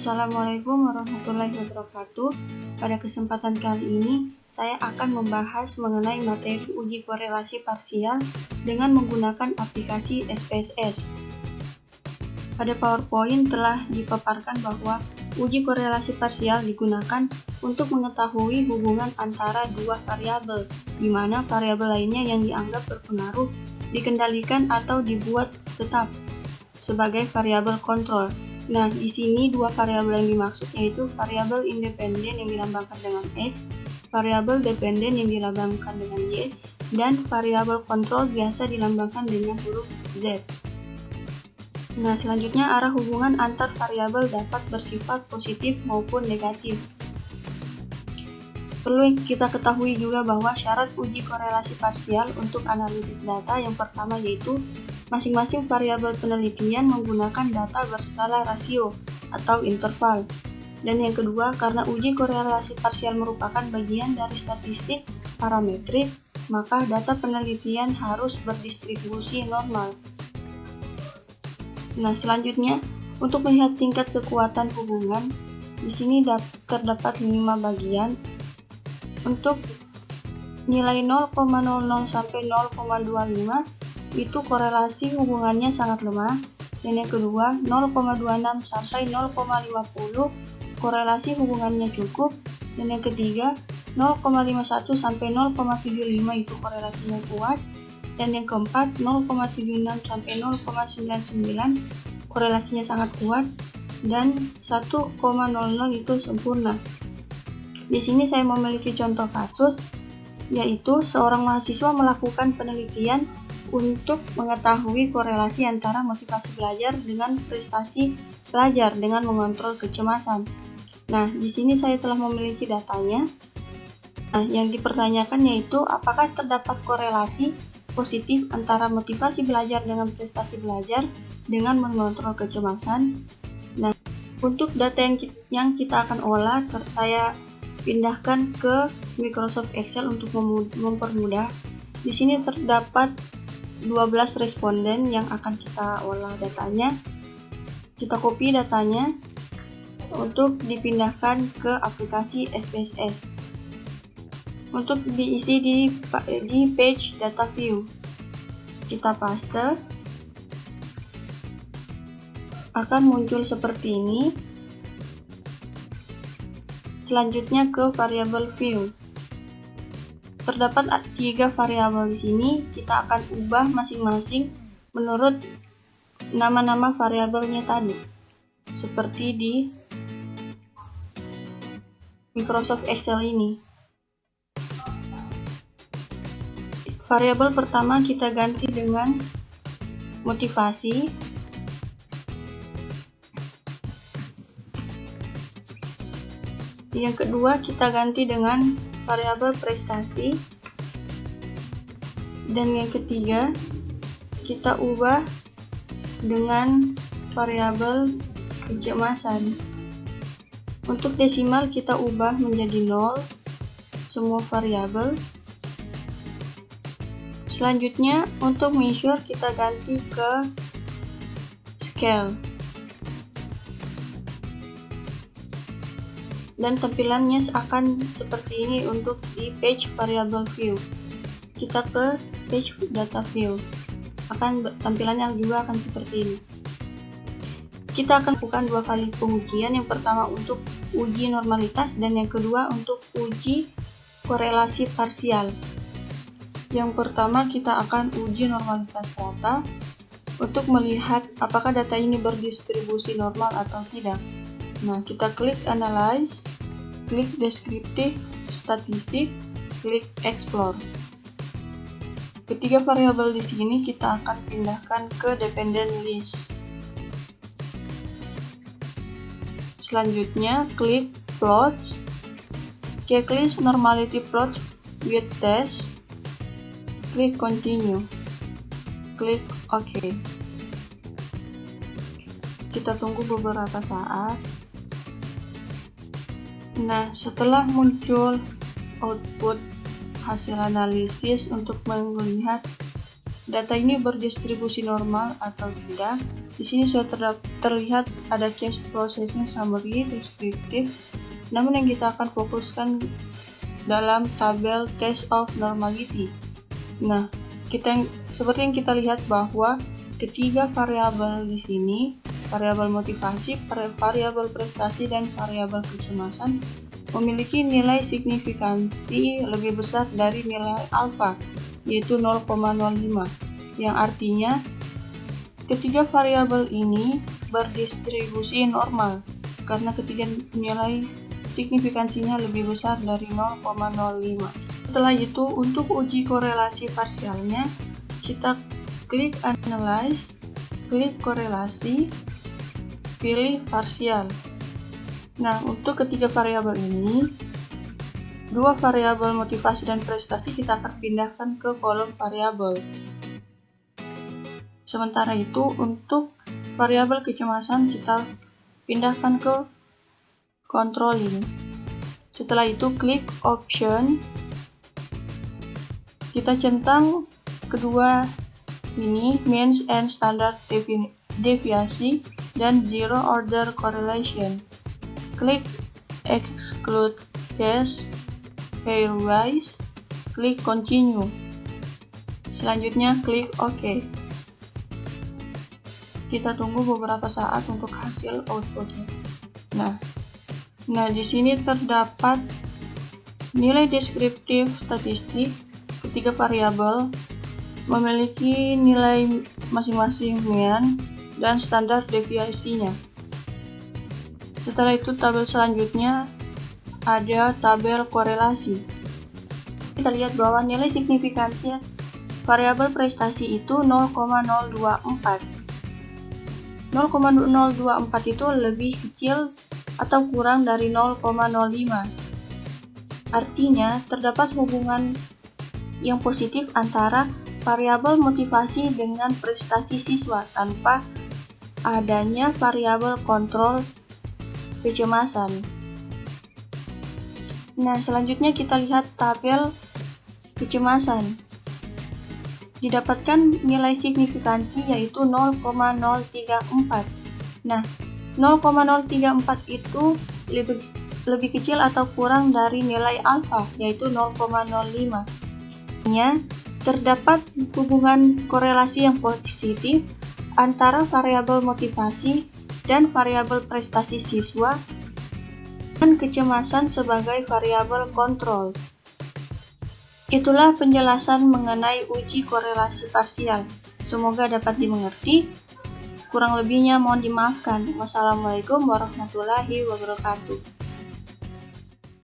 Assalamualaikum warahmatullahi wabarakatuh. Pada kesempatan kali ini, saya akan membahas mengenai materi uji korelasi parsial dengan menggunakan aplikasi SPSS. Pada PowerPoint telah dipaparkan bahwa uji korelasi parsial digunakan untuk mengetahui hubungan antara dua variabel, di mana variabel lainnya yang dianggap berpengaruh dikendalikan atau dibuat tetap sebagai variabel kontrol. Nah, di sini dua variabel yang dimaksud yaitu variabel independen yang dilambangkan dengan X, variabel dependen yang dilambangkan dengan Y, dan variabel kontrol biasa dilambangkan dengan huruf Z. Nah, selanjutnya arah hubungan antar variabel dapat bersifat positif maupun negatif. Perlu kita ketahui juga bahwa syarat uji korelasi parsial untuk analisis data yang pertama yaitu masing-masing variabel penelitian menggunakan data berskala rasio atau interval. Dan yang kedua, karena uji korelasi parsial merupakan bagian dari statistik parametrik, maka data penelitian harus berdistribusi normal. Nah, selanjutnya, untuk melihat tingkat kekuatan hubungan, di sini terdapat 5 bagian. Untuk nilai 0,00 sampai 0,25 itu korelasi hubungannya sangat lemah, dan yang kedua 0,26 sampai 0,50 korelasi hubungannya cukup, dan yang ketiga 0,51 sampai 0,75 itu korelasinya kuat, dan yang keempat 0,76 sampai 0,99 korelasinya sangat kuat, dan 1,00 itu sempurna. Di sini saya memiliki contoh kasus, yaitu seorang mahasiswa melakukan penelitian untuk mengetahui korelasi antara motivasi belajar dengan prestasi pelajar dengan mengontrol kecemasan. Nah, di sini saya telah memiliki datanya. Nah, yang dipertanyakan yaitu apakah terdapat korelasi positif antara motivasi belajar dengan prestasi belajar dengan mengontrol kecemasan. Nah, untuk data yang kita akan olah, saya pindahkan ke Microsoft Excel untuk mempermudah. Di sini terdapat 12 responden yang akan kita olah datanya. Kita copy datanya untuk dipindahkan ke aplikasi SPSS. Untuk diisi di page data view. Kita paste. Akan muncul seperti ini. Selanjutnya ke variable view. Terdapat 3 variabel di sini, kita akan ubah masing-masing menurut nama-nama variabelnya tadi. Seperti di Microsoft Excel ini. Variabel pertama kita ganti dengan motivasi. Yang kedua kita ganti dengan variabel prestasi, dan yang ketiga kita ubah dengan variabel kecemasan. Untuk desimal kita ubah menjadi 0 semua variabel. Selanjutnya untuk measure kita ganti ke scale, dan tampilannya akan seperti ini untuk di page variable view. Kita ke page data view, tampilannya juga akan seperti ini. Kita akan lakukan 2 kali pengujian, yang pertama untuk uji normalitas dan yang kedua untuk uji korelasi parsial. Yang pertama kita akan uji normalitas data untuk melihat apakah data ini berdistribusi normal atau tidak. Nah, kita klik Analyze, klik Descriptive Statistik, klik Explore. Ketiga variabel di sini kita akan pindahkan ke Dependent List. Selanjutnya, klik Plots, checklist Normality Plot with Test, klik Continue, klik OK. Kita tunggu beberapa saat. Nah, setelah muncul output hasil analisis untuk melihat data ini berdistribusi normal atau tidak. Di sini sudah terlihat ada case processing summary descriptive, namun yang kita akan fokuskan dalam tabel test of normality. Nah, seperti yang kita lihat bahwa ketiga variabel di sini, variabel motivasi, variabel prestasi, dan variabel kecemasan memiliki nilai signifikansi lebih besar dari nilai alfa, yaitu 0,05, yang artinya ketiga variabel ini berdistribusi normal karena ketiga nilai signifikansinya lebih besar dari 0,05. Setelah itu, untuk uji korelasi parsialnya, kita klik Analyze, klik korelasi, pilih parsial. Nah, untuk ketiga variabel ini, dua variabel motivasi dan prestasi kita akan pindahkan ke kolom variabel. Sementara itu, untuk variabel kecemasan kita pindahkan ke controlling. Setelah itu, klik option, kita centang kedua ini, means and standard deviasi, dan zero order correlation. Klik exclude case pairwise, klik continue. Selanjutnya klik OK. Kita tunggu beberapa saat untuk hasil outputnya. Nah, di sini terdapat nilai deskriptif statistik ketiga variabel memiliki nilai masing-masing mean dan standar deviasinya. Setelah itu, tabel selanjutnya ada tabel korelasi. Kita lihat bahwa nilai signifikansi variabel prestasi itu 0,024. 0,024 itu lebih kecil atau kurang dari 0,05. Artinya, terdapat hubungan yang positif antara variabel motivasi dengan prestasi siswa tanpa adanya variabel kontrol kecemasan. Nah, selanjutnya kita lihat tabel kecemasan. Didapatkan nilai signifikansi yaitu 0,034. Nah, 0,034 itu lebih kecil atau kurang dari nilai alfa, yaitu 0,05. Terdapat hubungan korelasi yang positif antara variabel motivasi dan variabel prestasi siswa dan kecemasan sebagai variabel kontrol. Itulah penjelasan mengenai uji korelasi parsial. Semoga dapat dimengerti. Kurang lebihnya mohon dimaafkan. Wassalamualaikum warahmatullahi wabarakatuh.